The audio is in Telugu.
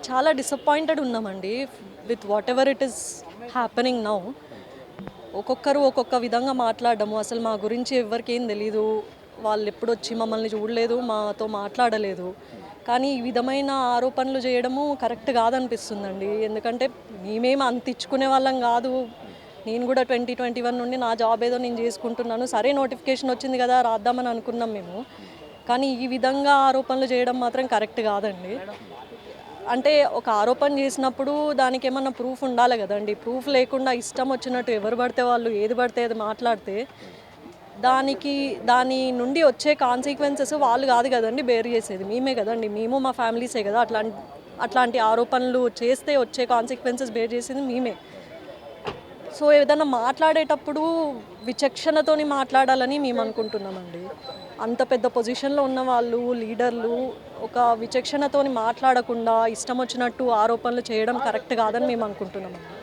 చాలా డిసప్పాయింటెడ్ ఉన్నామండి with what ever it is happening now. ఒక్కొక్కరు ఒక్కొక్క విధంగా మాట్లాడడము, అసలు మా గురించి ఎవరికి ఏం తెలీదు, వాళ్ళు ఎప్పుడు వచ్చి మమ్మల్ని చూడలేదు, మాతో మాట్లాడలేదు. కానీ ఈ విధమైన ఆరోపణలు చేయడము కరెక్ట్ కాదనిపిస్తుందండి. ఎందుకంటే మేమేం అంత ఇచ్చుకునే వాళ్ళం కాదు. నేను కూడా 2021 నుండి నా జాబ్ ఏదో నేను చేసుకుంటున్నాను. సరే నోటిఫికేషన్ వచ్చింది కదా రాద్దామని అనుకున్నాం మేము. కానీ ఈ విధంగా ఆరోపణలు చేయడం మాత్రం కరెక్ట్ కాదండి. అంటే ఒక ఆరోపణ చేసినప్పుడు దానికి ఏమన్నా ప్రూఫ్ ఉండాలి కదండి. ప్రూఫ్ లేకుండా ఇష్టం వచ్చినట్టు ఎవరు పడితే వాళ్ళు ఏది పడితే అది మాట్లాడితే దాని నుండి వచ్చే కాన్సిక్వెన్సెస్ వాళ్ళు కాదు కదండి బేర్ చేసేది, మేమే కదండి. మేము మా ఫ్యామిలీసే కదా అట్లాంటి ఆరోపణలు చేస్తే వచ్చే కాన్సిక్వెన్సెస్ బేర్ చేసేది మేమే. సో ఏదైనా మాట్లాడేటప్పుడు విచక్షణతోని మాట్లాడాలని మేము అనుకుంటున్నామండి. అంత పెద్ద పొజిషన్లో ఉన్న వాళ్ళు, లీడర్లు ఒక విచక్షణతోని మాట్లాడకుండా ఇష్టం వచ్చినట్టు ఆరోపణలు చేయడం కరెక్ట్ కాదని మేము అనుకుంటున్నామండి.